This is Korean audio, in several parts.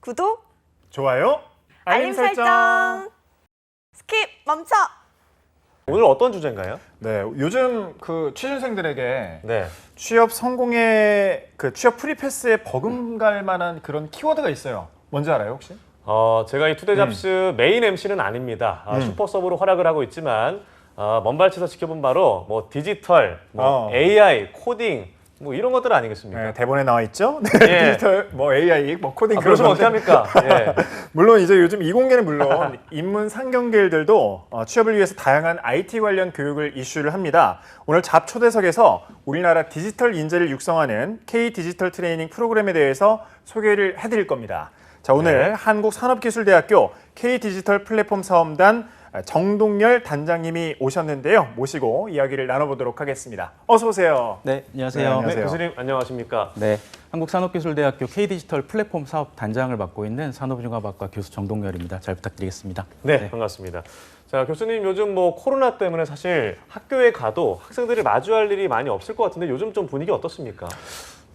구독, 좋아요, 알림 설정. 스킵 멈춰. 오늘 어떤 주제인가요? 네, 요즘 그 취준생들에게 네. 취업 성공의 그 취업 프리패스에 버금갈 만한 그런 키워드가 있어요. 뭔지 알아요, 혹시? 제가 이 투데이잡스 메인 MC는 아닙니다. 슈퍼 서브로 활약을 하고 있지만 먼발치에서 지켜본 바로 뭐 디지털, 뭐 AI, 코딩 뭐 이런 것들 아니겠습니까? 네, 대본에 나와 있죠. 네, 예. 디지털, 뭐 AI, 뭐 코딩 그러시면 어떻게 건데. 합니까? 예. 물론 이제 요즘 이공계는 물론 인문 상경계들도 취업을 위해서 다양한 IT 관련 교육을 이슈를 합니다. 오늘 잡 초대석에서 우리나라 디지털 인재를 육성하는 K 디지털 트레이닝 프로그램에 대해서 소개를 해드릴 겁니다. 자, 오늘 네. 한국산업기술대학교 K 디지털 플랫폼 사업단 정동열 단장님이 오셨는데요. 모시고 이야기를 나눠보도록 하겠습니다. 어서 오세요. 네, 안녕하세요. 네, 네, 안녕하세요. 교수님 안녕하십니까? 네, 한국산업기술대학교 K디지털 플랫폼 사업 단장을 맡고 있는 산업인융합학과 교수 정동열입니다. 잘 부탁드리겠습니다. 네, 반갑습니다. 자, 교수님 요즘 뭐 코로나 때문에 사실 학교에 가도 학생들이 마주할 일이 많이 없을 것 같은데 요즘 좀 분위기 어떻습니까?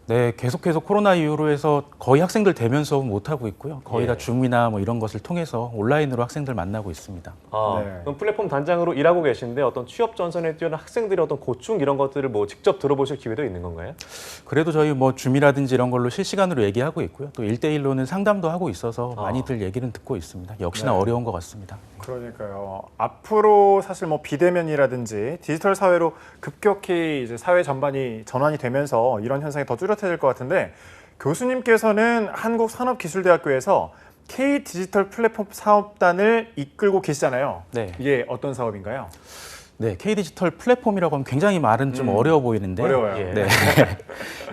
네, 계속해서 코로나 이후로 해서 거의 학생들 대면 수업은 못하고 있고요. 거의 예. 다 줌이나 뭐 이런 것을 통해서 온라인으로 학생들 만나고 있습니다. 네. 그럼 플랫폼 단장으로 일하고 계신데 어떤 취업 전선에 뛰어난 학생들의 어떤 고충 이런 것들을 뭐 직접 들어보실 기회도 있는 건가요? 그래도 저희 뭐 줌이라든지 이런 걸로 실시간으로 얘기하고 있고요. 또 1대1로는 상담도 하고 있어서 많이들 얘기는 듣고 있습니다. 역시나 네. 어려운 것 같습니다. 그러니까요. 앞으로 사실 뭐 비대면이라든지 디지털 사회로 급격히 이제 사회 전반이 전환이 되면서 이런 현상이 더 뚜렷해질 것 같은데 교수님께서는 한국산업기술대학교에서 K 디지털 플랫폼 사업단을 이끌고 계시잖아요. 네. 이게 어떤 사업인가요? 네, K디지털 플랫폼이라고 하면 굉장히 말은 좀 어려워 보이는데요. 어려워요. 예. 네.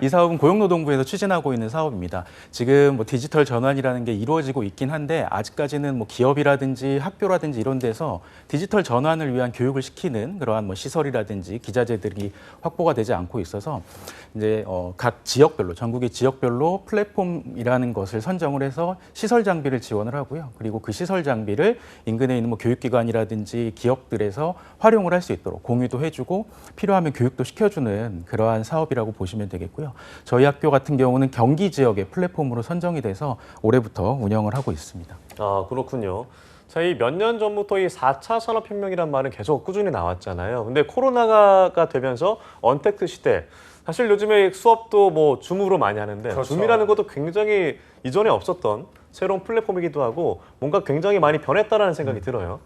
이 사업은 고용노동부에서 추진하고 있는 사업입니다. 지금 뭐 디지털 전환이라는 게 이루어지고 있긴 한데 아직까지는 뭐 기업이라든지 학교라든지 이런 데서 디지털 전환을 위한 교육을 시키는 그러한 뭐 시설이라든지 기자재들이 확보가 되지 않고 있어서 이제 각 지역별로 전국의 지역별로 플랫폼이라는 것을 선정을 해서 시설 장비를 지원을 하고요. 그리고 그 시설 장비를 인근에 있는 뭐 교육기관이라든지 기업들에서 활용을 할 수 있도록 공유도 해주고 필요하면 교육도 시켜주는 그러한 사업이라고 보시면 되겠고요. 저희 학교 같은 경우는 경기 지역의 플랫폼으로 선정이 돼서 올해부터 운영을 하고 있습니다. 아, 그렇군요. 자, 이 몇 년 전부터 이 4차 산업혁명이란 말은 계속 꾸준히 나왔잖아요. 근데 코로나가 되면서 언택트 시대. 사실 요즘에 수업도 뭐 줌으로 많이 하는데 그렇죠. 줌이라는 것도 굉장히 이전에 없었던 새로운 플랫폼이기도 하고 뭔가 굉장히 많이 변했다라는 생각이 들어요.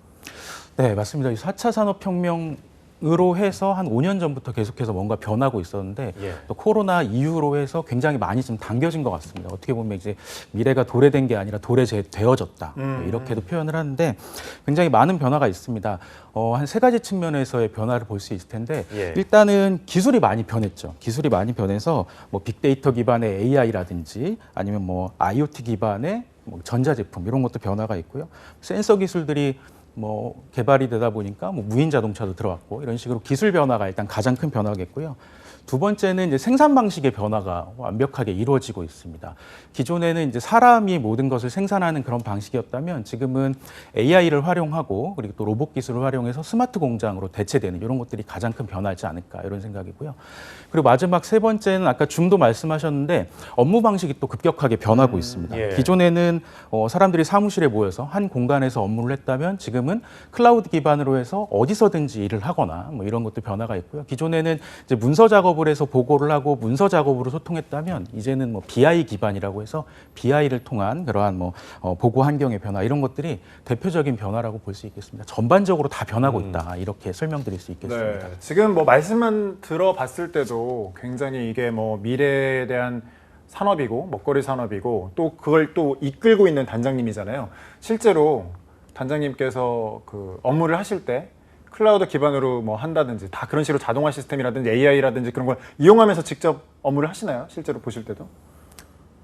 네, 맞습니다. 이 4차 산업혁명으로 해서 한 5년 전부터 계속해서 뭔가 변하고 있었는데 예. 또 코로나 이후로 해서 굉장히 많이 좀 당겨진 것 같습니다. 어떻게 보면 이제 미래가 도래된 게 아니라 도래되어졌다 이렇게도 표현을 하는데 굉장히 많은 변화가 있습니다. 한 세 가지 측면에서의 변화를 볼 수 있을 텐데 예. 일단은 기술이 많이 변했죠. 기술이 많이 변해서 뭐 빅데이터 기반의 AI라든지 아니면 뭐 IoT 기반의 뭐 전자제품 이런 것도 변화가 있고요. 센서 기술들이 뭐 개발이 되다 보니까 뭐 무인 자동차도 들어왔고 이런 식으로 기술 변화가 일단 가장 큰 변화겠고요. 두 번째는 이제 생산 방식의 변화가 완벽하게 이루어지고 있습니다. 기존에는 이제 사람이 모든 것을 생산하는 그런 방식이었다면 지금은 AI를 활용하고 그리고 또 로봇 기술을 활용해서 스마트 공장으로 대체되는 이런 것들이 가장 큰 변화지 않을까 이런 생각이고요. 그리고 마지막 세 번째는 아까 줌도 말씀하셨는데 업무 방식이 또 급격하게 변하고 있습니다. 예. 기존에는 사람들이 사무실에 모여서 한 공간에서 업무를 했다면 지금은 클라우드 기반으로 해서 어디서든지 일을 하거나 뭐 이런 것도 변화가 있고요. 기존에는 이제 문서 작업을 해서 보고를 하고 문서 작업으로 소통했다면 이제는 뭐 BI 기반이라고 해서 BI를 통한 그러한 뭐 보고 환경의 변화 이런 것들이 대표적인 변화라고 볼 수 있겠습니다. 전반적으로 다 변하고 있다 이렇게 설명드릴 수 있겠습니다. 네. 지금 뭐 말씀만 들어봤을 때도 굉장히 이게 뭐 미래에 대한 산업이고 먹거리 산업이고 또 그걸 또 이끌고 있는 단장님이잖아요. 실제로 단장님께서 그 업무를 하실 때 클라우드 기반으로 뭐 한다든지 다 그런 식으로 자동화 시스템이라든지 AI라든지 그런 걸 이용하면서 직접 업무를 하시나요? 실제로 보실 때도?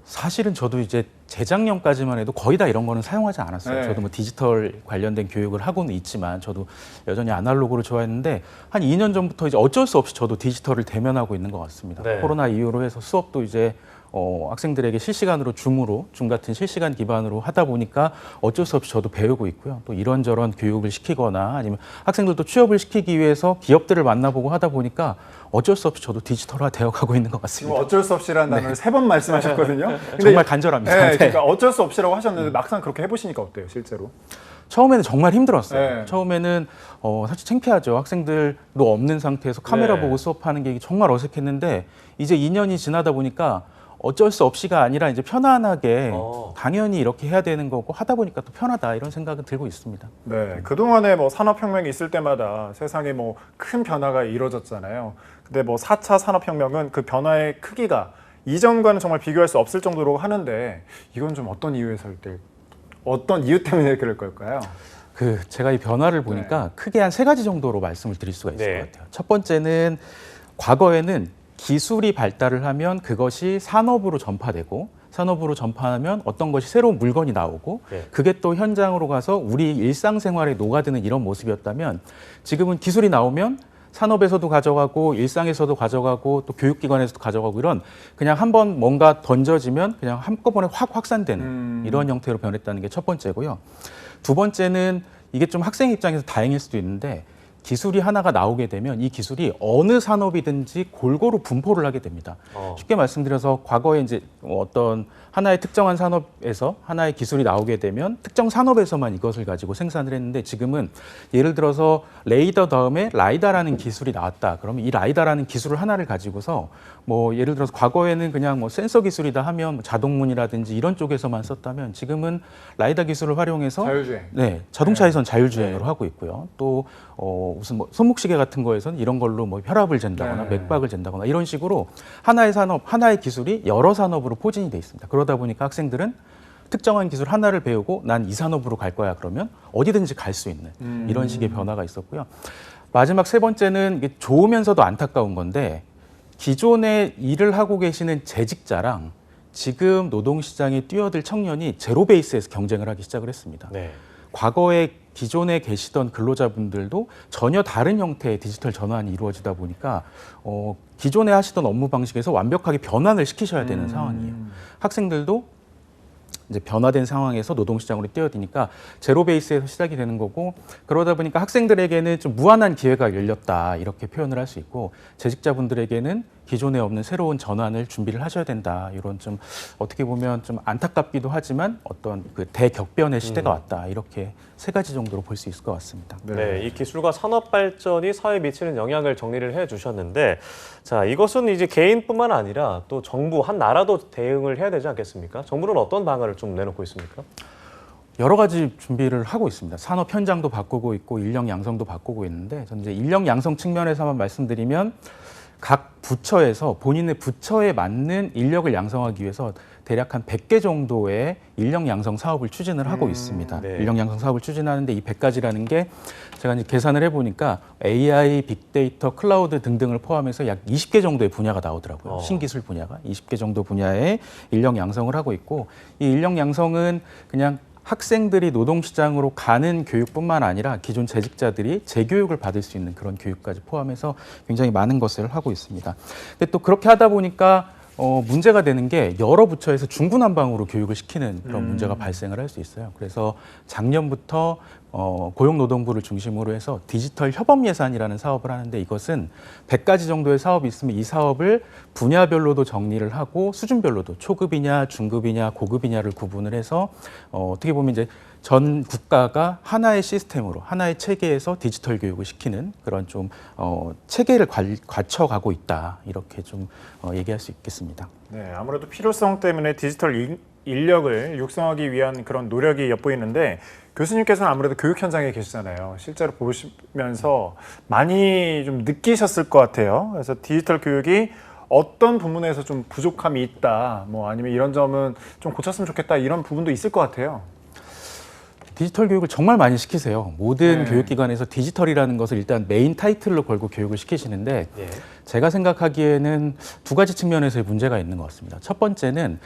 사실은 저도 이제 재작년까지만 해도 거의 다 이런 거는 사용하지 않았어요. 네. 저도 뭐 디지털 관련된 교육을 하고는 있지만 저도 여전히 아날로그를 좋아했는데 한 2년 전부터 이제 어쩔 수 없이 저도 디지털을 대면하고 있는 것 같습니다. 네. 코로나 이후로 해서 수업도 이제 학생들에게 실시간으로 줌 같은 실시간 기반으로 하다 보니까 어쩔 수 없이 저도 배우고 있고요. 또 이런저런 교육을 시키거나 아니면 학생들도 취업을 시키기 위해서 기업들을 만나보고 하다 보니까 어쩔 수 없이 저도 디지털화 되어가고 있는 것 지금 같습니다. 어쩔 수 없이라는 단어를 3번 말씀하셨거든요. 근데 정말 간절합니다. 네, 네. 그러니까 어쩔 수 없이라고 하셨는데 막상 그렇게 해보시니까 어때요, 실제로? 처음에는 정말 힘들었어요. 네. 처음에는 사실 창피하죠. 학생들도 없는 상태에서 카메라 네. 보고 수업하는 게 정말 어색했는데 이제 2년이 지나다 보니까 어쩔 수 없이가 아니라 이제 편안하게 당연히 이렇게 해야 되는 거고 하다 보니까 또 편하다 이런 생각은 들고 있습니다. 네, 그동안에 뭐 산업혁명이 있을 때마다 세상에 뭐 큰 변화가 이루어졌잖아요. 근데 뭐 4차 산업혁명은 그 변화의 크기가 이전과는 정말 비교할 수 없을 정도로 하는데 이건 좀 어떤 어떤 이유 때문에 그럴 걸까요? 제가 이 변화를 보니까 크게 한 3가지 정도로 말씀을 드릴 수가 있을 네. 것 같아요. 첫 번째는 과거에는 기술이 발달을 하면 그것이 산업으로 전파되고 산업으로 전파하면 어떤 것이 새로운 물건이 나오고 네. 그게 또 현장으로 가서 우리 일상생활에 녹아드는 이런 모습이었다면 지금은 기술이 나오면 산업에서도 가져가고 일상에서도 가져가고 또 교육기관에서도 가져가고 이런 그냥 한번 뭔가 던져지면 그냥 한꺼번에 확 확산되는 이런 형태로 변했다는 게 첫 번째고요. 두 번째는 이게 좀 학생 입장에서 다행일 수도 있는데 기술이 하나가 나오게 되면 이 기술이 어느 산업이든지 골고루 분포를 하게 됩니다. 쉽게 말씀드려서 과거에 이제 어떤 하나의 특정한 산업에서 하나의 기술이 나오게 되면 특정 산업에서만 이것을 가지고 생산을 했는데 지금은 예를 들어서 레이더 다음에 라이다라는 기술이 나왔다. 그러면 이 라이다라는 기술을 하나를 가지고서 뭐 예를 들어서 과거에는 그냥 뭐 센서 기술이다 하면 뭐 자동문이라든지 이런 쪽에서만 썼다면 지금은 라이다 기술을 활용해서 자율주행. 네, 자동차에선 자율주행으로 하고 있고요. 또 무슨 뭐 손목시계 같은 거에서는 이런 걸로 뭐 혈압을 잰다거나 네. 맥박을 잰다거나 이런 식으로 하나의 산업, 하나의 기술이 여러 산업으로 포진이 돼 있습니다. 그러다 보니까 학생들은 특정한 기술 하나를 배우고 난 이 산업으로 갈 거야 그러면 어디든지 갈 수 있는 이런 식의 변화가 있었고요. 마지막 세 번째는 이게 좋으면서도 안타까운 건데 기존에 일을 하고 계시는 재직자랑 지금 노동시장에 뛰어들 청년이 제로 베이스에서 경쟁을 하기 시작을 했습니다. 네. 과거에 기존에 계시던 근로자분들도 전혀 다른 형태의 디지털 전환이 이루어지다 보니까 기존에 하시던 업무 방식에서 완벽하게 변환을 시키셔야 되는 상황이에요. 학생들도 이제 변화된 상황에서 노동시장으로 뛰어드니까 제로 베이스에서 시작이 되는 거고 그러다 보니까 학생들에게는 좀 무한한 기회가 열렸다 이렇게 표현을 할 수 있고 재직자분들에게는 기존에 없는 새로운 전환을 준비를 하셔야 된다 이런 좀 어떻게 보면 좀 안타깝기도 하지만 어떤 그 대격변의 시대가 왔다 이렇게 3가지 정도로 볼 수 있을 것 같습니다. 네, 이 기술과 산업 발전이 사회에 미치는 영향을 정리를 해주셨는데, 자 이것은 이제 개인뿐만 아니라 또 정부 한 나라도 대응을 해야 되지 않겠습니까? 정부는 어떤 방안을 좀 내놓고 있습니까? 여러 가지 준비를 하고 있습니다. 산업 현장도 바꾸고 있고 인력 양성도 바꾸고 있는데 저는 이제 인력 양성 측면에서만 말씀드리면 각 부처에서 본인의 부처에 맞는 인력을 양성하기 위해서 대략 한 100개 정도의 인력 양성 사업을 추진을 하고 있습니다. 네. 인력 양성 사업을 추진하는데 이 100가지라는 게 제가 이제 계산을 해보니까 AI, 빅데이터, 클라우드 등등을 포함해서 약 20개 정도의 분야가 나오더라고요. 신기술 분야가 20개 정도 분야의 인력 양성을 하고 있고 이 인력 양성은 그냥 학생들이 노동시장으로 가는 교육뿐만 아니라 기존 재직자들이 재교육을 받을 수 있는 그런 교육까지 포함해서 굉장히 많은 것을 하고 있습니다. 근데 또 그렇게 하다 보니까 문제가 되는 게 여러 부처에서 중구난방으로 교육을 시키는 그런 문제가 발생을 할 수 있어요. 그래서 작년부터 고용노동부를 중심으로 해서 디지털 협업 예산이라는 사업을 하는데 이것은 100가지 정도의 사업이 있으면 이 사업을 분야별로도 정리를 하고 수준별로도 초급이냐 중급이냐 고급이냐를 구분을 해서 어떻게 보면 이제 전 국가가 하나의 시스템으로 하나의 체계에서 디지털 교육을 시키는 그런 좀 체계를 갖춰가고 있다 이렇게 좀 얘기할 수 있겠습니다. 네, 아무래도 필요성 때문에 디지털 인력을 육성하기 위한 그런 노력이 엿보이는데 교수님께서는 아무래도 교육 현장에 계시잖아요. 실제로 보시면서 많이 좀 느끼셨을 것 같아요. 그래서 디지털 교육이 어떤 부분에서 좀 부족함이 있다, 뭐 아니면 이런 점은 좀 고쳤으면 좋겠다 이런 부분도 있을 것 같아요. 디지털 교육을 정말 많이 시키세요. 모든 네. 교육기관에서 디지털이라는 것을 일단 메인 타이틀로 걸고 교육을 시키시는데 예. 제가 생각하기에는 2가지 측면에서의 문제가 있는 것 같습니다. 첫 번째는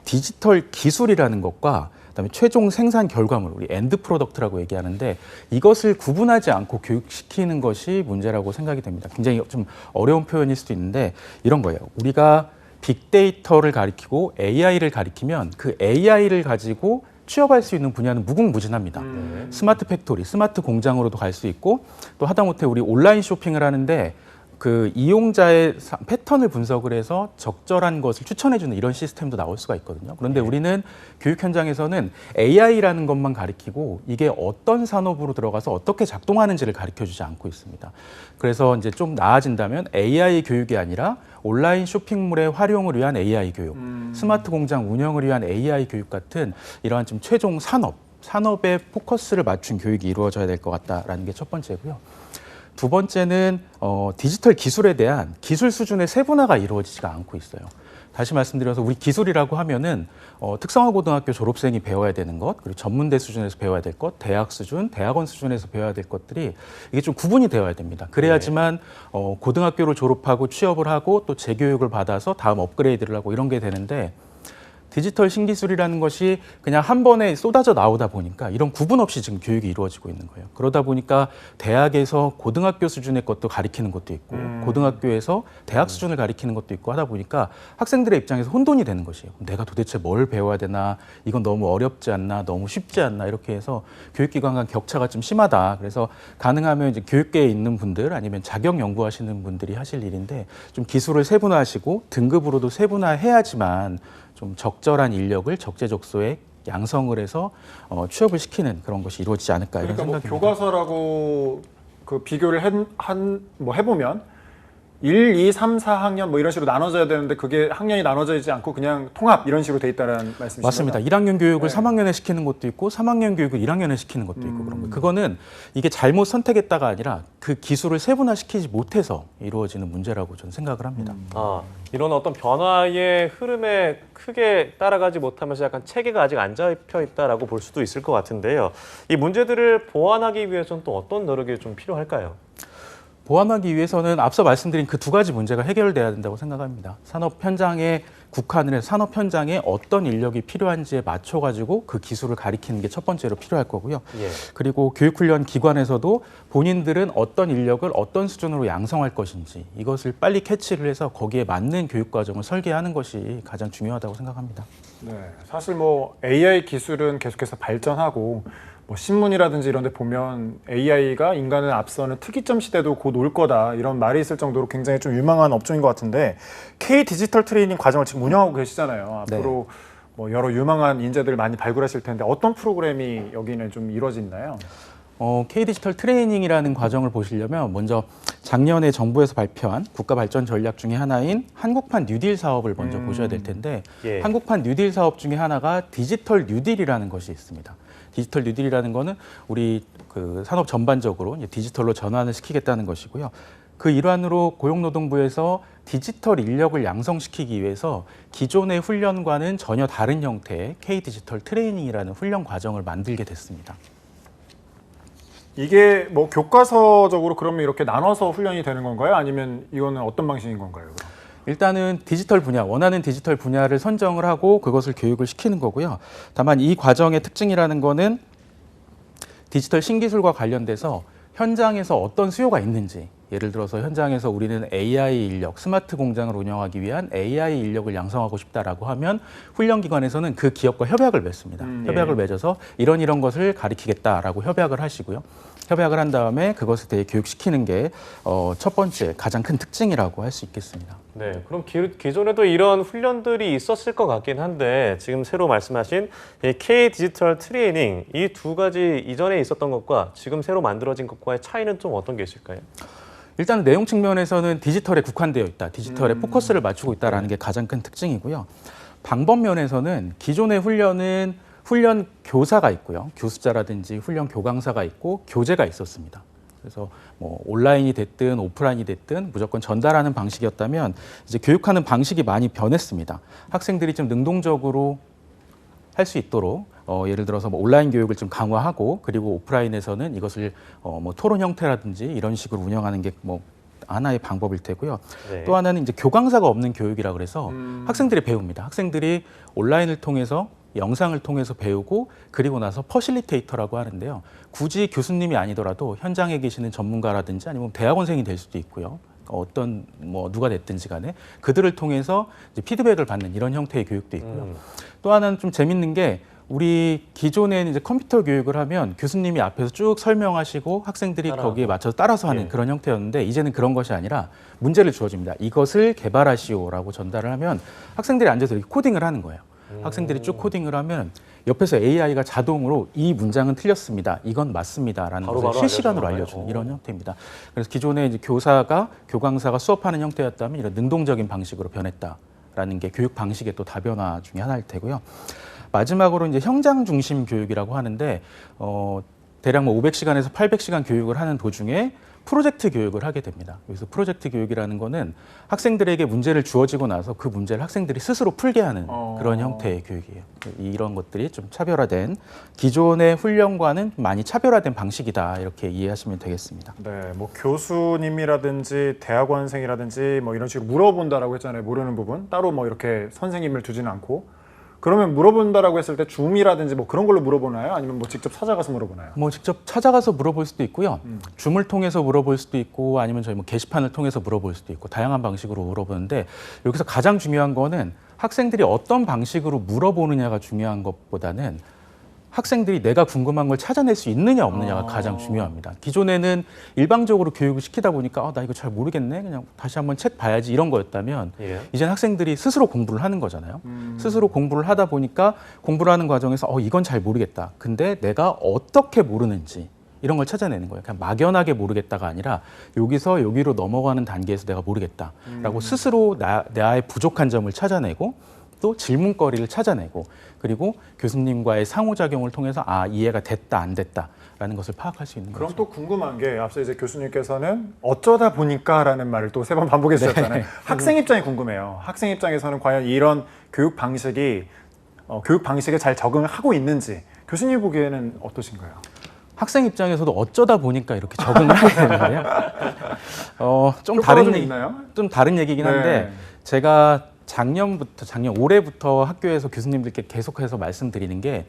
디지털 기술이라는 것과 그다음에 최종 생산 결과물, 우리 엔드 프로덕트라고 얘기하는데 이것을 구분하지 않고 교육시키는 것이 문제라고 생각이 됩니다. 굉장히 좀 어려운 표현일 수도 있는데 이런 거예요. 우리가 빅데이터를 가리키고 AI를 가리키면 그 AI를 가지고 취업할 수 있는 분야는 무궁무진합니다. 스마트 팩토리, 스마트 공장으로도 갈 수 있고 또 하다못해 우리 온라인 쇼핑을 하는데 그 이용자의 패턴을 분석을 해서 적절한 것을 추천해주는 이런 시스템도 나올 수가 있거든요. 그런데 우리는 교육 현장에서는 AI라는 것만 가리키고 이게 어떤 산업으로 들어가서 어떻게 작동하는지를 가르쳐주지 않고 있습니다. 그래서 이제 좀 나아진다면 AI 교육이 아니라 온라인 쇼핑몰의 활용을 위한 AI 교육, 스마트 공장 운영을 위한 AI 교육 같은 이러한 좀 최종 산업에 포커스를 맞춘 교육이 이루어져야 될 것 같다라는 게 첫 번째고요. 두 번째는 디지털 기술에 대한 기술 수준의 세분화가 이루어지지가 않고 있어요. 다시 말씀드려서 우리 기술이라고 하면은 특성화 고등학교 졸업생이 배워야 되는 것, 그리고 전문대 수준에서 배워야 될 것, 대학 수준, 대학원 수준에서 배워야 될 것들이 이게 좀 구분이 되어야 됩니다. 그래야지만 고등학교를 졸업하고 취업을 하고 또 재교육을 받아서 다음 업그레이드를 하고 이런 게 되는데 디지털 신기술이라는 것이 그냥 한 번에 쏟아져 나오다 보니까 이런 구분 없이 지금 교육이 이루어지고 있는 거예요. 그러다 보니까 대학에서 고등학교 수준의 것도 가리키는 것도 있고 고등학교에서 대학 수준을 가리키는 것도 있고 하다 보니까 학생들의 입장에서 혼돈이 되는 것이에요. 내가 도대체 뭘 배워야 되나, 이건 너무 어렵지 않나, 너무 쉽지 않나 이렇게 해서 교육기관 간 격차가 좀 심하다. 그래서 가능하면 이제 교육계에 있는 분들 아니면 자격 연구하시는 분들이 하실 일인데 좀 기술을 세분화하시고 등급으로도 세분화해야지만 좀 적절한 인력을 적재적소에 양성을 해서 취업을 시키는 그런 것이 이루어지지 않을까 이런 그러니까 생각입니다. 뭐 교과서라고 그 비교를 해보면 1, 2, 3, 4학년 뭐 이런 식으로 나눠져야 되는데 그게 학년이 나눠져 있지 않고 그냥 통합 이런 식으로 돼 있다는 말씀이시죠? 맞습니다. 1학년 교육을 네. 3학년에 시키는 것도 있고 3학년 교육을 1학년에 시키는 것도 있고 그런 거예요. 그거는 이게 잘못 선택했다가 아니라 그 기술을 세분화시키지 못해서 이루어지는 문제라고 저는 생각을 합니다. 이런 어떤 변화의 흐름에 크게 따라가지 못하면서 약간 체계가 아직 안 잡혀 있다라고 볼 수도 있을 것 같은데요. 이 문제들을 보완하기 위해서는 또 어떤 노력이 좀 필요할까요? 보완하기 위해서는 앞서 말씀드린 그 두 가지 문제가 해결돼야 된다고 생각합니다. 산업 현장에 국한을 해서 산업 현장에 어떤 인력이 필요한지에 맞춰가지고 그 기술을 가리키는 게 첫 번째로 필요할 거고요. 예. 그리고 교육훈련 기관에서도 본인들은 어떤 인력을 어떤 수준으로 양성할 것인지 이것을 빨리 캐치를 해서 거기에 맞는 교육 과정을 설계하는 것이 가장 중요하다고 생각합니다. 네, 사실 뭐 AI 기술은 계속해서 발전하고 뭐 신문이라든지 이런 데 보면 AI가 인간을 앞서는 특이점 시대도 곧 올 거다 이런 말이 있을 정도로 굉장히 좀 유망한 업종인 것 같은데 K 디지털 트레이닝 과정을 지금 운영하고 계시잖아요. 앞으로 뭐 여러 유망한 인재들 많이 발굴하실 텐데 어떤 프로그램이 여기는 좀 이루어지나요? K 디지털 트레이닝이라는 과정을 보시려면 먼저 작년에 정부에서 발표한 국가 발전 전략 중에 하나인 한국판 뉴딜 사업을 먼저 보셔야 될 텐데 예. 한국판 뉴딜 사업 중에 하나가 디지털 뉴딜이라는 것이 있습니다. 디지털 뉴딜이라는 거는 우리 그 산업 전반적으로 이제 디지털로 전환을 시키겠다는 것이고요. 그 일환으로 고용노동부에서 디지털 인력을 양성시키기 위해서 기존의 훈련과는 전혀 다른 형태의 K 디지털 트레이닝이라는 훈련 과정을 만들게 됐습니다. 이게 뭐 교과서적으로 그러면 이렇게 나눠서 훈련이 되는 건가요? 아니면 이거는 어떤 방식인 건가요? 그럼? 일단은 디지털 분야, 원하는 디지털 분야를 선정을 하고 그것을 교육을 시키는 거고요. 다만 이 과정의 특징이라는 거는 디지털 신기술과 관련돼서 현장에서 어떤 수요가 있는지, 예를 들어서 현장에서 우리는 AI 인력, 스마트 공장을 운영하기 위한 AI 인력을 양성하고 싶다라고 하면 훈련기관에서는 그 기업과 협약을 맺습니다. 협약을 맺어서 이런 것을 가리키겠다라고 협약을 하시고요. 협약을 한 다음에 그것에 대해 교육시키는 게 첫 번째 가장 큰 특징이라고 할 수 있겠습니다. 네, 그럼 기존에도 이런 훈련들이 있었을 것 같긴 한데 지금 새로 말씀하신 이 K 디지털 트레이닝 이 두 가지 이전에 있었던 것과 지금 새로 만들어진 것과의 차이는 좀 어떤 게 있을까요? 일단 내용 측면에서는 디지털에 국한되어 있다. 디지털에 포커스를 맞추고 있다는 게 가장 큰 특징이고요. 방법 면에서는 기존의 훈련은 훈련 교사가 있고요. 교수자라든지 훈련 교강사가 있고 교재가 있었습니다. 그래서 뭐 온라인이 됐든 오프라인이 됐든 무조건 전달하는 방식이었다면 이제 교육하는 방식이 많이 변했습니다. 학생들이 좀 능동적으로 할 수 있도록 예를 들어서 뭐 온라인 교육을 좀 강화하고 그리고 오프라인에서는 이것을 뭐 토론 형태라든지 이런 식으로 운영하는 게 뭐 하나의 방법일 테고요. 네. 또 하나는 이제 교강사가 없는 교육이라 그래서 학생들이 배웁니다. 학생들이 온라인을 통해서 영상을 통해서 배우고 그리고 나서 퍼실리테이터라고 하는데요. 굳이 교수님이 아니더라도 현장에 계시는 전문가라든지 아니면 대학원생이 될 수도 있고요. 어떤 뭐 누가 됐든지 간에 그들을 통해서 이제 피드백을 받는 이런 형태의 교육도 있고요. 또 하나는 좀 재밌는 게 우리 기존에는 이제 컴퓨터 교육을 하면 교수님이 앞에서 쭉 설명하시고 학생들이 따라하고. 거기에 맞춰서 따라서 하는 예. 그런 형태였는데 이제는 그런 것이 아니라 문제를 주어집니다. 이것을 개발하시오라고 전달을 하면 학생들이 앉아서 이렇게 코딩을 하는 거예요. 학생들이 쭉 코딩을 하면 옆에서 AI가 자동으로 이 문장은 틀렸습니다. 이건 맞습니다라는 바로바로 것을 실시간으로 알려주는 알려주는 거예요? 이런 형태입니다. 그래서 기존에 이제 교강사가 수업하는 형태였다면 이런 능동적인 방식으로 변했다라는 게 교육 방식의 또 다변화 중에 하나일 테고요. 마지막으로 이제 현장 중심 교육이라고 하는데 대략 뭐 500시간에서 800시간 교육을 하는 도중에 프로젝트 교육을 하게 됩니다. 그래서 프로젝트 교육이라는 거는 학생들에게 문제를 주어지고 나서 그 문제를 학생들이 스스로 풀게 하는 그런 형태의 교육이에요. 이런 것들이 좀 차별화된 기존의 훈련과는 많이 차별화된 방식이다 이렇게 이해하시면 되겠습니다. 네, 뭐 교수님이라든지 대학원생이라든지 뭐 이런 식으로 물어본다라고 했잖아요. 모르는 부분 따로 뭐 이렇게 선생님을 두지는 않고. 그러면 물어본다라고 했을 때 줌이라든지 뭐 그런 걸로 물어보나요? 아니면 뭐 직접 찾아가서 물어보나요? 뭐 직접 찾아가서 물어볼 수도 있고요. 줌을 통해서 물어볼 수도 있고 아니면 저희 뭐 게시판을 통해서 물어볼 수도 있고 다양한 방식으로 물어보는데 여기서 가장 중요한 거는 학생들이 어떤 방식으로 물어보느냐가 중요한 것보다는 학생들이 내가 궁금한 걸 찾아낼 수 있느냐 없느냐가 가장 중요합니다. 기존에는 일방적으로 교육을 시키다 보니까 나 이거 잘 모르겠네. 그냥 다시 한번 책 봐야지 이런 거였다면 예. 이제는 학생들이 스스로 공부를 하는 거잖아요. 스스로 공부를 하다 보니까 공부를 하는 과정에서 이건 잘 모르겠다. 근데 내가 어떻게 모르는지 이런 걸 찾아내는 거예요. 그냥 막연하게 모르겠다가 아니라 여기서 여기로 넘어가는 단계에서 내가 모르겠다라고 스스로 나의 부족한 점을 찾아내고 또 질문거리를 찾아내고 그리고 교수님과의 상호작용을 통해서 이해가 됐다 안 됐다라는 것을 파악할 수 있는 그럼 거죠. 또 궁금한 게 앞서 이제 교수님께서는 어쩌다 보니까라는 말을 또 세 번 반복해 주셨잖아요. 학생 입장이 궁금해요. 학생 입장에서는 과연 이런 교육 방식에 잘 적응을 하고 있는지 교수님 보기에는 어떠신가요? 학생 입장에서도 어쩌다 보니까 이렇게 적응을 하게 되는 거예요. 좀 다른 얘기긴 한데 네. 제가 작년 올해부터 학교에서 교수님들께 계속해서 말씀드리는 게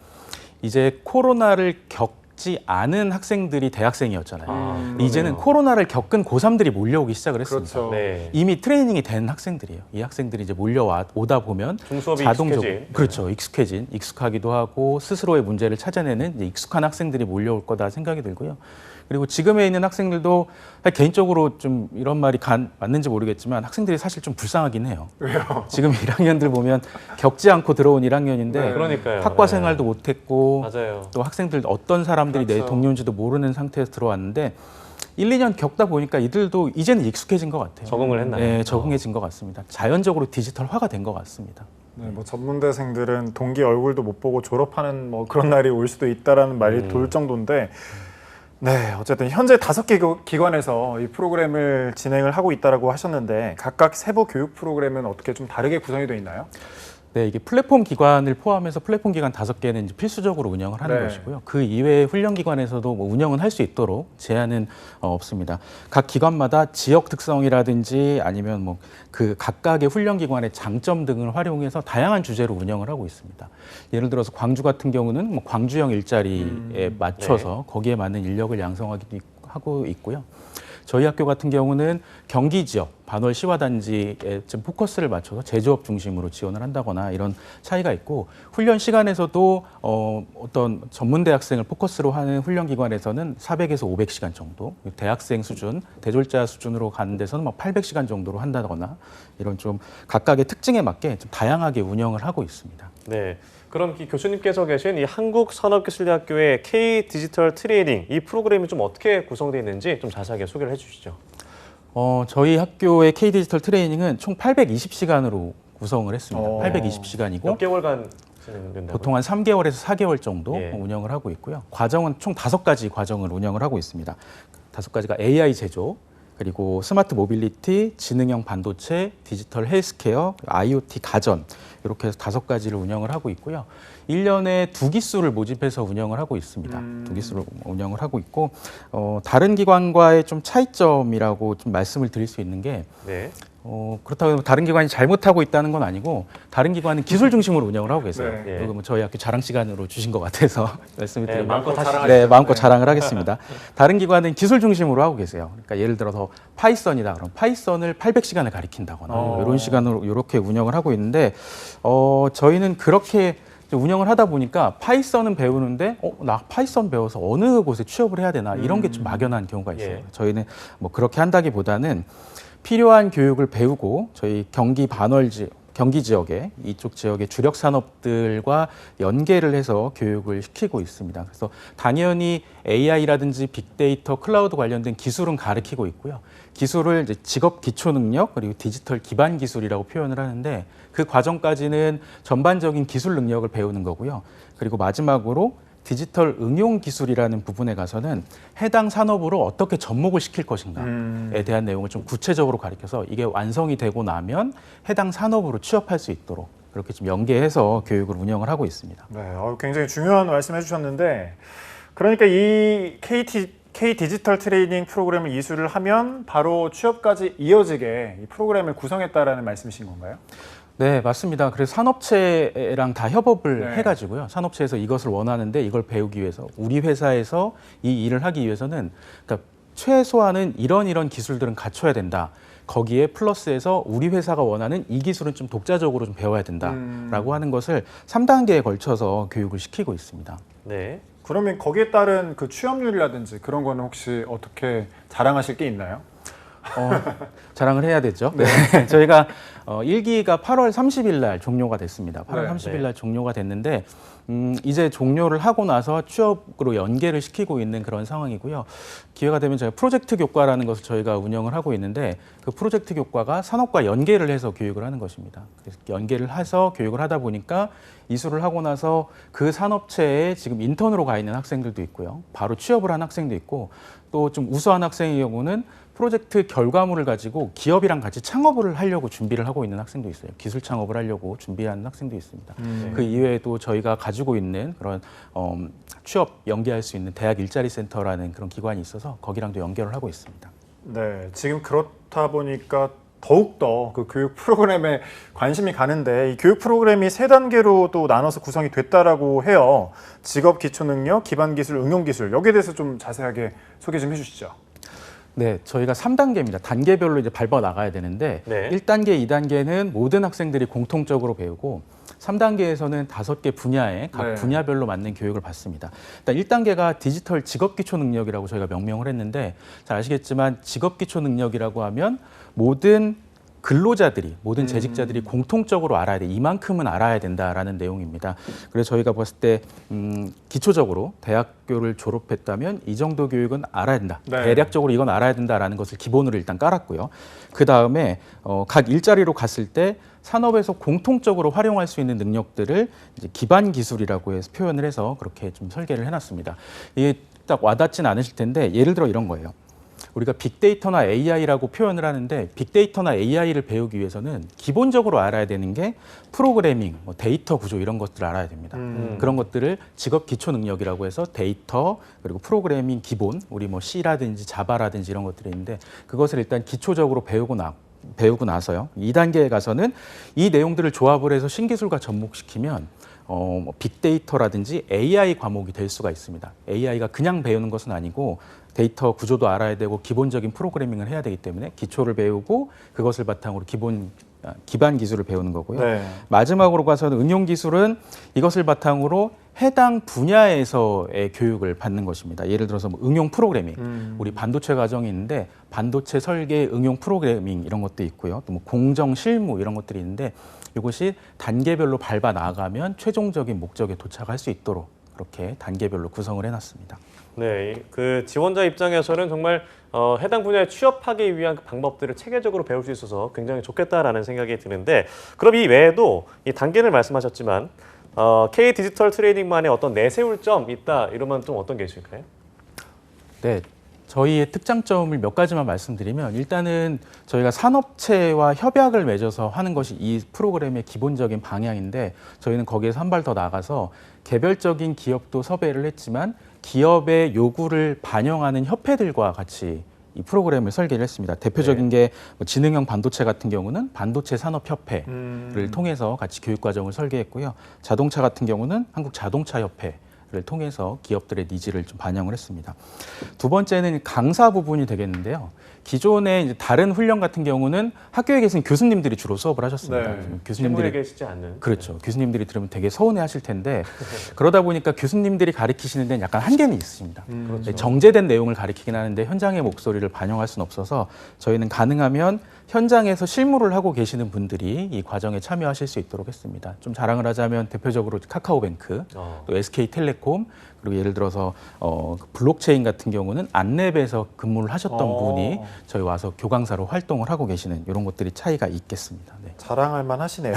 이제 코로나를 겪지 않은 학생들이 대학생이었잖아요. 이제는 코로나를 겪은 고3들이 몰려오기 시작을 했습니다. 그렇죠. 네. 이미 트레이닝이 된 학생들이에요. 이 학생들이 이제 오다 보면 중수업이 자동적으로 익숙해진. 그렇죠. 익숙하기도 하고 스스로의 문제를 찾아내는 이제 익숙한 학생들이 몰려올 거다 생각이 들고요. 그리고 지금에 있는 학생들도 개인적으로 좀 이런 말이 맞는지 모르겠지만 학생들이 사실 좀 불쌍하긴 해요. 왜요? 지금 1학년들 보면 겪지 않고 들어온 1학년인데 네. 그러니까요. 학과 네. 생활도 못했고 맞아요. 또 학생들 어떤 사람들이 내 그렇죠. 동료인지도 모르는 상태에서 들어왔는데 1, 2년 겪다 보니까 이들도 이제는 익숙해진 것 같아요. 적응을 했나요? 네, 적응해진 것 같습니다. 자연적으로 디지털화가 된 것 같습니다. 네, 뭐 전문대생들은 동기 얼굴도 못 보고 졸업하는 뭐 그런 날이 올 수도 있다라는 말이 돌 정도인데 네, 어쨌든 현재 5개 기관에서 이 프로그램을 진행을 하고 있다라고 하셨는데 각각 세부 교육 프로그램은 어떻게 좀 다르게 구성이 되어 있나요? 네, 이게 플랫폼 기관을 포함해서 플랫폼 기관 5개는 이제 필수적으로 운영을 하는 네. 것이고요. 그 이외의 훈련 기관에서도 뭐 운영은 할 수 있도록 제한은 없습니다. 각 기관마다 지역 특성이라든지 아니면 뭐 그 각각의 훈련 기관의 장점 등을 활용해서 다양한 주제로 운영을 하고 있습니다. 예를 들어서 광주 같은 경우는 뭐 광주형 일자리에 맞춰서 거기에 맞는 인력을 양성하기도 하고 있고요. 저희 학교 같은 경우는 경기 지역, 반월 시화단지에 좀 포커스를 맞춰서 제조업 중심으로 지원을 한다거나 이런 차이가 있고 훈련 시간에서도 어떤 전문대학생을 포커스로 하는 훈련 기관에서는 400에서 500시간 정도, 대학생 수준, 대졸자 수준으로 가는 데서는 막 800시간 정도로 한다거나 이런 좀 각각의 특징에 맞게 좀 다양하게 운영을 하고 있습니다. 네. 그럼 이 교수님께서 계신 이 한국산업기술대학교의 K 디지털 트레이닝 이 프로그램이 좀 어떻게 구성되어 있는지 좀 자세하게 소개를 해주시죠. 저희 학교의 K 디지털 트레이닝은 총 820시간으로 구성을 했습니다. 820시간이고 몇 개월간 진행된다고요? 보통 한 3개월에서 4개월 정도 예. 운영을 하고 있고요. 과정은 총 5가지 과정을 운영을 하고 있습니다. 5가지가 AI 제조, 그리고 스마트 모빌리티, 지능형 반도체, 디지털 헬스케어, IoT 가전 이렇게 해서 5가지를 운영을 하고 있고요. 1년에 2기수를 모집해서 운영을 하고 있습니다. 2기수를 운영을 하고 있고 다른 기관과의 좀 차이점이라고 좀 말씀을 드릴 수 있는 게 네. 그렇다고 해서 다른 기관이 잘못하고 있다는 건 아니고 다른 기관은 기술 중심으로 운영을 하고 계세요. 네. 예. 그리고 뭐 저희 학교 자랑 시간으로 주신 것 같아서 말씀을 네, 드리면 마음껏 하시죠. 네, 마음껏 자랑을 하겠습니다. 다른 기관은 기술 중심으로 하고 계세요. 그러니까 예를 들어서 파이썬이다 그럼 파이썬을 800시간을 가리킨다거나 이런 시간으로 이렇게 운영을 하고 있는데 저희는 그렇게 운영을 하다 보니까 파이썬은 배우는데 나 파이썬 배워서 어느 곳에 취업을 해야 되나 이런 게 좀 막연한 경우가 있어요. 예. 저희는 뭐 그렇게 한다기보다는 필요한 교육을 배우고 저희 경기 지역에 이쪽 지역의 주력 산업들과 연계를 해서 교육을 시키고 있습니다. 그래서 당연히 AI라든지 빅데이터, 클라우드 관련된 기술은 가르치고 있고요. 기술을 이제 직업 기초 능력 그리고 디지털 기반 기술이라고 표현을 하는데 그 과정까지는 전반적인 기술 능력을 배우는 거고요. 그리고 마지막으로 디지털 응용 기술이라는 부분에 가서는 해당 산업으로 어떻게 접목을 시킬 것인가에 대한 내용을 좀 구체적으로 가르쳐서 이게 완성이 되고 나면 해당 산업으로 취업할 수 있도록 그렇게 좀 연계해서 교육을 운영을 하고 있습니다. 네, 굉장히 중요한 말씀 해주셨는데 그러니까 이 K 디지털 트레이닝 프로그램을 이수를 하면 바로 취업까지 이어지게 이 프로그램을 구성했다라는 말씀이신 건가요? 네, 맞습니다. 그래서 산업체랑 다 협업을 네. 해가지고요. 산업체에서 이것을 원하는데 이걸 배우기 위해서 우리 회사에서 이 일을 하기 위해서는 그러니까 최소한은 이런 기술들은 갖춰야 된다. 거기에 플러스해서 우리 회사가 원하는 이 기술은 좀 독자적으로 좀 배워야 된다라고 하는 것을 3단계에 걸쳐서 교육을 시키고 있습니다. 네. 그러면 거기에 따른 그 취업률이라든지 그런 거는 혹시 어떻게 자랑하실 게 있나요? 자랑을 해야 되죠. 네. 저희가 1기가 8월 30일 날 종료가 됐습니다. 8월 네. 30일 날 종료가 됐는데 이제 종료를 하고 나서 취업으로 연계를 시키고 있는 그런 상황이고요. 기회가 되면 저희가 프로젝트 교과라는 것을 저희가 운영을 하고 있는데 그 프로젝트 교과가 산업과 연계를 해서 교육을 하는 것입니다. 그래서 연계를 해서 교육을 하다 보니까 이수를 하고 나서 그 산업체에 지금 인턴으로 가 있는 학생들도 있고요. 바로 취업을 한 학생도 있고 또 좀 우수한 학생의 경우는 프로젝트 결과물을 가지고 기업이랑 같이 창업을 하려고 준비를 하고 있는 학생도 있어요. 기술 창업을 하려고 준비하는 학생도 있습니다. 그 이외에도 저희가 가지고 있는 그런 취업 연계할 수 있는 대학 일자리 센터라는 그런 기관이 있어서 거기랑도 연결을 하고 있습니다. 네, 지금 그렇다 보니까 더욱더 그 교육 프로그램에 관심이 가는데 이 교육 프로그램이 3단계로 또 나눠서 구성이 됐다라고 해요. 직업 기초 능력, 기반 기술, 응용 기술 여기에 대해서 좀 자세하게 소개 좀 해주시죠. 네, 저희가 3단계입니다. 단계별로 이제 밟아 나가야 되는데 네. 1단계, 2단계는 모든 학생들이 공통적으로 배우고 3단계에서는 5개 분야에 각 네. 분야별로 맞는 교육을 받습니다. 일단 1단계가 디지털 직업 기초 능력이라고 저희가 명명을 했는데 잘 아시겠지만 직업 기초 능력이라고 하면 모든 근로자들이 모든 재직자들이 공통적으로 알아야 돼. 이만큼은 알아야 된다라는 내용입니다. 그래서 저희가 봤을 때 기초적으로 대학교를 졸업했다면 이 정도 교육은 알아야 된다. 네. 대략적으로 이건 알아야 된다라는 것을 기본으로 일단 깔았고요. 그 다음에 각 일자리로 갔을 때 산업에서 공통적으로 활용할 수 있는 능력들을 이제 기반 기술이라고 해서 표현을 해서 그렇게 좀 설계를 해놨습니다. 이게 딱 와닿진 않으실 텐데 예를 들어 이런 거예요. 우리가 빅데이터나 AI라고 표현을 하는데 빅데이터나 AI를 배우기 위해서는 기본적으로 알아야 되는 게 프로그래밍, 데이터 구조 이런 것들을 알아야 됩니다. 그런 것들을 직업 기초 능력이라고 해서 데이터 그리고 프로그래밍 기본, 우리 뭐 C라든지 자바라든지 이런 것들이 있는데 그것을 일단 기초적으로 배우고 나서요. 2단계에 가서는 이 내용들을 조합을 해서 신기술과 접목시키면 빅데이터라든지 AI 과목이 될 수가 있습니다. AI가 그냥 배우는 것은 아니고 데이터 구조도 알아야 되고 기본적인 프로그래밍을 해야 되기 때문에 기초를 배우고 그것을 바탕으로 기반 기술을 배우는 거고요. 네. 마지막으로 가서는 응용 기술은 이것을 바탕으로 해당 분야에서의 교육을 받는 것입니다. 예를 들어서 뭐 응용 프로그래밍, 우리 반도체 과정이 있는데 반도체 설계 응용 프로그래밍 이런 것도 있고요. 또 뭐 공정 실무 이런 것들이 있는데 이것이 단계별로 밟아 나가면 최종적인 목적에 도착할 수 있도록 그렇게 단계별로 구성을 해놨습니다. 네, 그 지원자 입장에서는 정말 해당 분야에 취업하기 위한 그 방법들을 체계적으로 배울 수 있어서 굉장히 좋겠다라는 생각이 드는데 그럼 이 외에도 이 단계를 말씀하셨지만 K 디지털 트레이닝만의 어떤 내세울 점 있다 이러면 좀 어떤 게 있을까요? 네, 저희의 특장점을 몇 가지만 말씀드리면 일단은 저희가 산업체와 협약을 맺어서 하는 것이 이 프로그램의 기본적인 방향인데 저희는 거기에서 한 발 더 나가서 개별적인 기업도 섭외를 했지만 기업의 요구를 반영하는 협회들과 같이 이 프로그램을 설계를 했습니다. 대표적인 게 뭐 지능형 반도체 같은 경우는 반도체 산업협회를 통해서 같이 교육과정을 설계했고요. 자동차 같은 경우는 한국자동차협회를 통해서 기업들의 니즈를 좀 반영을 했습니다. 두 번째는 강사 부분이 되겠는데요. 기존에 이제 다른 훈련 같은 경우는 학교에 계신 교수님들이 주로 수업을 하셨습니다. 네. 교수님들이 계시지 않는. 그렇죠. 교수님들이 들으면 되게 서운해 하실 텐데 그러다 보니까 교수님들이 가르치시는 데는 약간 한계는 있습니다. 그렇죠. 정제된 내용을 가르치긴 하는데 현장의 목소리를 반영할 수는 없어서 저희는 가능하면 현장에서 실무를 하고 계시는 분들이 이 과정에 참여하실 수 있도록 했습니다. 좀 자랑을 하자면 대표적으로 카카오뱅크, 또 SK텔레콤, 그리고 예를 들어서 블록체인 같은 경우는 안랩에서 근무를 하셨던 분이 저희 와서 교강사로 활동을 하고 계시는 이런 것들이 차이가 있겠습니다. 네. 자랑할 만 하시네요.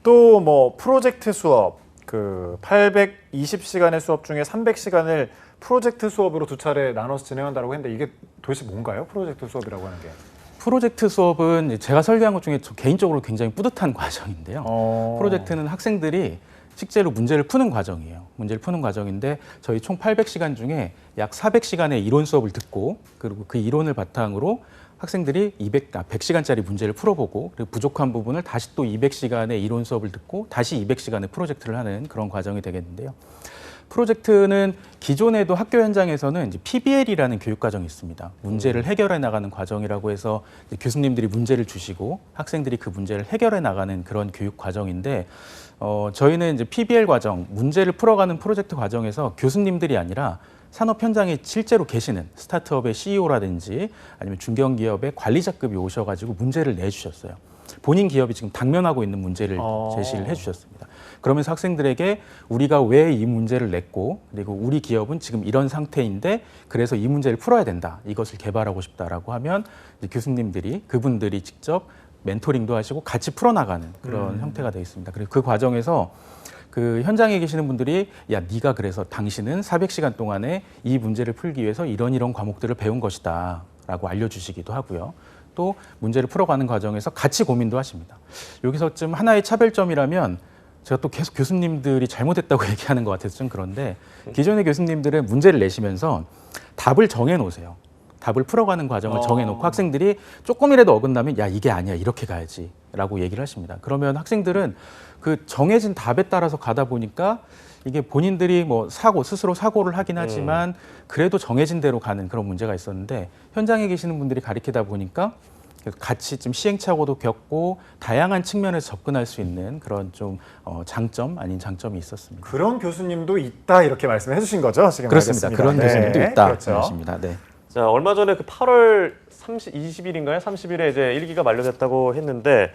또 뭐 프로젝트 수업, 그 820시간의 수업 중에 300시간을 프로젝트 수업으로 두 차례 나눠서 진행한다고 했는데 이게 도대체 뭔가요? 프로젝트 수업이라고 하는 게. 프로젝트 수업은 제가 설계한 것 중에 개인적으로 굉장히 뿌듯한 과정인데요. 프로젝트는 학생들이 실제로 문제를 푸는 과정이에요. 문제를 푸는 과정인데 저희 총 800시간 중에 약 400시간의 이론 수업을 듣고 그리고 그 이론을 바탕으로 학생들이 100시간짜리 문제를 풀어보고 그리고 부족한 부분을 다시 또 200시간의 이론 수업을 듣고 다시 200시간의 프로젝트를 하는 그런 과정이 되겠는데요. 프로젝트는 기존에도 학교 현장에서는 이제 PBL이라는 교육 과정이 있습니다. 문제를 해결해 나가는 과정이라고 해서 교수님들이 문제를 주시고 학생들이 그 문제를 해결해 나가는 그런 교육 과정인데 저희는 이제 PBL 과정, 문제를 풀어가는 프로젝트 과정에서 교수님들이 아니라 산업 현장에 실제로 계시는 스타트업의 CEO라든지 아니면 중견기업의 관리자급이 오셔가지고 문제를 내주셨어요. 본인 기업이 지금 당면하고 있는 문제를 제시를 해주셨습니다. 그러면서 학생들에게 우리가 왜 이 문제를 냈고 그리고 우리 기업은 지금 이런 상태인데 그래서 이 문제를 풀어야 된다. 이것을 개발하고 싶다라고 하면 이제 교수님들이 그분들이 직접 멘토링도 하시고 같이 풀어나가는 그런 형태가 되어 있습니다. 그리고 그 과정에서 그 현장에 계시는 분들이 야, 네가 그래서 당신은 400시간 동안에 이 문제를 풀기 위해서 이런 과목들을 배운 것이다 라고 알려주시기도 하고요. 또 문제를 풀어가는 과정에서 같이 고민도 하십니다. 여기서 좀 하나의 차별점이라면 제가 또 계속 교수님들이 잘못했다고 얘기하는 것 같아서 좀 그런데 기존의 교수님들은 문제를 내시면서 답을 정해놓으세요. 답을 풀어가는 과정을 정해놓고 학생들이 조금이라도 어긋나면 야 이게 아니야 이렇게 가야지 라고 얘기를 하십니다. 그러면 학생들은 그 정해진 답에 따라서 가다 보니까 이게 본인들이 뭐 스스로 사고를 하긴 하지만 그래도 정해진 대로 가는 그런 문제가 있었는데 현장에 계시는 분들이 가르치다 보니까 같이 좀 시행착오도 겪고 다양한 측면에서 접근할 수 있는 그런 좀 장점 아닌 장점이 있었습니다. 그런 교수님도 있다 이렇게 말씀해 주신 거죠? 지금 그렇습니다. 알겠습니다. 그런 네. 교수님도 있다. 그렇죠. 그렇습니다. 네. 자, 얼마 전에 그 8월 20일인가요? 30일에 이제 1기가 만료됐다고 했는데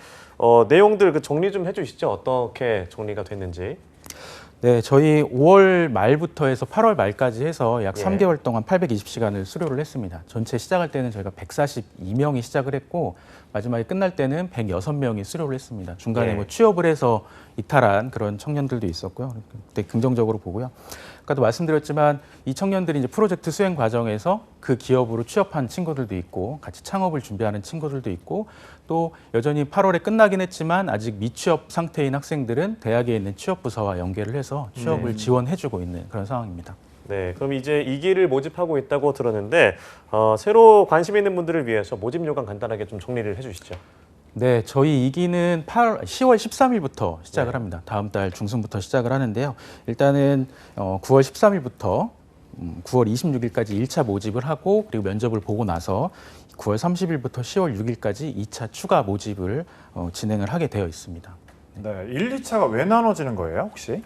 내용들 그 정리 좀 해주시죠. 어떻게 정리가 됐는지. 네, 저희 5월 말부터 해서 8월 말까지 해서 약 3개월 동안 820시간을 수료를 했습니다. 전체 시작할 때는 저희가 142명이 시작을 했고 마지막에 끝날 때는 106명이 수료를 했습니다. 중간에 뭐 취업을 해서 이탈한 그런 청년들도 있었고요. 그때 긍정적으로 보고요. 아까도 말씀드렸지만 이 청년들이 이제 프로젝트 수행 과정에서 그 기업으로 취업한 친구들도 있고 같이 창업을 준비하는 친구들도 있고 또 여전히 8월에 끝나긴 했지만 아직 미취업 상태인 학생들은 대학에 있는 취업부서와 연계를 해서 취업을 지원해주고 있는 그런 상황입니다. 네, 그럼 이제 2기를 모집하고 있다고 들었는데 새로 관심 있는 분들을 위해서 모집 요강 간단하게 좀 정리를 해주시죠. 네, 저희 2기는 10월 13일부터 시작을 합니다. 다음 달 중순부터 시작을 하는데요. 일단은 9월 13일부터 9월 26일까지 1차 모집을 하고 그리고 면접을 보고 나서 9월 30일부터 10월 6일까지 2차 추가 모집을 진행을 하게 되어 있습니다. 네, 1, 2차가 왜 나눠지는 거예요, 혹시?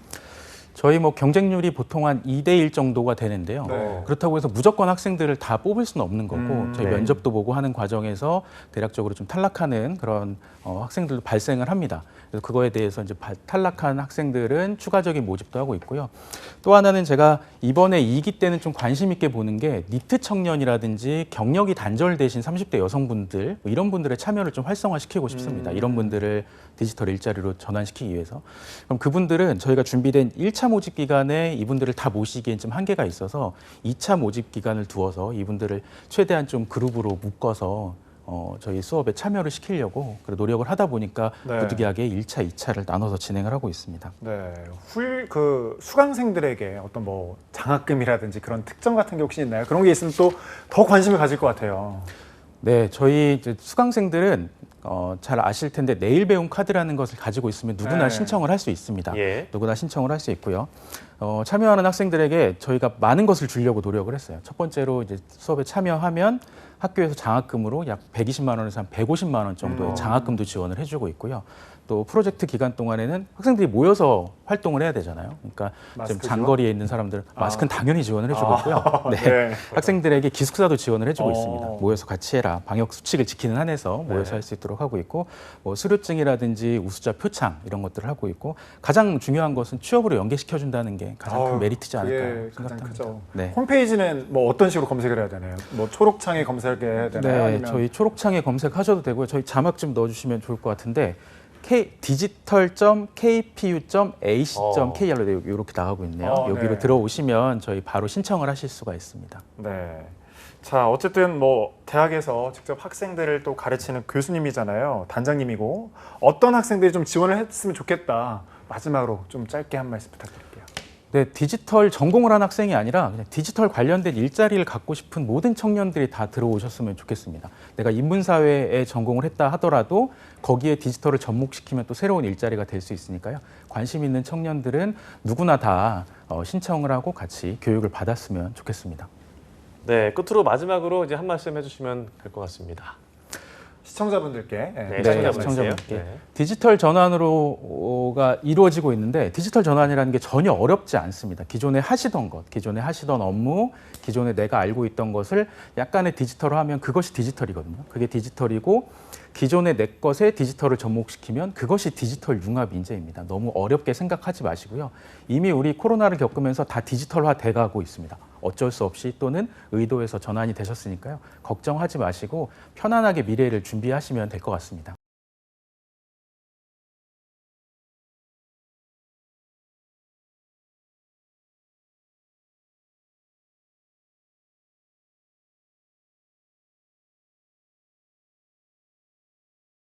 저희 뭐 경쟁률이 보통 한 2대1 정도가 되는데요. 네. 그렇다고 해서 무조건 학생들을 다 뽑을 수는 없는 거고 저희 네. 면접도 보고 하는 과정에서 대략적으로 좀 탈락하는 그런 학생들도 발생을 합니다. 그래서 그거에 대해서 이제 탈락한 학생들은 추가적인 모집도 하고 있고요. 또 하나는 제가 이번에 2기 때는 좀 관심 있게 보는 게 니트 청년이라든지 경력이 단절되신 30대 여성분들 뭐 이런 분들의 참여를 좀 활성화시키고 싶습니다. 이런 분들을 디지털 일자리로 전환시키기 위해서. 그럼 그분들은 저희가 준비된 1차 모집 기간에 이분들을 다 모시기엔 좀 한계가 있어서 2차 모집 기간을 두어서 이분들을 최대한 좀 그룹으로 묶어서 저희 수업에 참여를 시키려고 노력을 하다 보니까 네. 부득이하게 1차, 2차를 나눠서 진행을 하고 있습니다. 네, 그 수강생들에게 어떤 뭐 장학금이라든지 그런 특정 같은 게 혹시 있나요? 그런 게 있으면 또 더 관심을 가질 것 같아요. 네, 저희 이제 수강생들은 잘 아실 텐데 내일 배움 카드라는 것을 가지고 있으면 누구나 네. 신청을 할 수 있습니다. 예. 누구나 신청을 할 수 있고요. 참여하는 학생들에게 저희가 많은 것을 주려고 노력을 했어요. 첫 번째로 이제 수업에 참여하면 학교에서 장학금으로 약 120만 원에서 한 150만 원 정도의 장학금도 지원을 해주고 있고요. 또 프로젝트 기간 동안에는 학생들이 모여서 활동을 해야 되잖아요. 그러니까 좀 마스크죠? 장거리에 있는 사람들 마스크는 당연히 지원을 해주고 있고요. 네. 네. 학생들에게 기숙사도 지원을 해주고 어. 있습니다. 모여서 같이 해라. 방역 수칙을 지키는 한에서 모여서 할 수 있도록 하고 있고, 뭐 수료증이라든지 우수자 표창 이런 것들을 하고 있고, 가장 중요한 것은 취업으로 연계시켜준다는 게 가장 큰 메리트지 않을까 그게 가장 생각합니다. 크죠. 네. 홈페이지는 뭐 어떤 식으로 검색을 해야 되나요? 뭐 초록창에 검색해야 되나요? 네, 아니면 저희 초록창에 검색하셔도 되고요. 저희 자막 좀 넣어주시면 좋을 것 같은데 digital.kpu.ac.kr로 이렇게 나가고 있네요. 여기로 네. 들어오시면 저희 바로 신청을 하실 수가 있습니다. 네. 자, 어쨌든 뭐 대학에서 직접 학생들을 또 가르치는 교수님이잖아요. 단장님이고 어떤 학생들이 좀 지원을 했으면 좋겠다. 마지막으로 좀 짧게 한 말씀 부탁드릴게요. 네, 디지털 전공을 한 학생이 아니라 그냥 디지털 관련된 일자리를 갖고 싶은 모든 청년들이 다 들어오셨으면 좋겠습니다. 내가 인문사회에 전공을 했다 하더라도 거기에 디지털을 접목시키면 또 새로운 일자리가 될 수 있으니까요. 관심 있는 청년들은 누구나 다 신청을 하고 같이 교육을 받았으면 좋겠습니다. 네, 끝으로 마지막으로 이제 한 말씀 해주시면 될 것 같습니다. 시청자분들께 네, 시청자분들께 네. 디지털 전환으로가 이루어지고 있는데 디지털 전환이라는 게 전혀 어렵지 않습니다. 기존에 하시던 것, 기존에 하시던 업무, 기존에 내가 알고 있던 것을 약간의 디지털화하면 그것이 디지털이거든요. 그게 디지털이고 기존의 내 것에 디지털을 접목시키면 그것이 디지털 융합 인재입니다. 너무 어렵게 생각하지 마시고요. 이미 우리 코로나를 겪으면서 다 디지털화 돼가고 있습니다. 어쩔 수 없이 또는 의도해서 전환이 되셨으니까요. 걱정하지 마시고 편안하게 미래를 준비하시면 될 것 같습니다.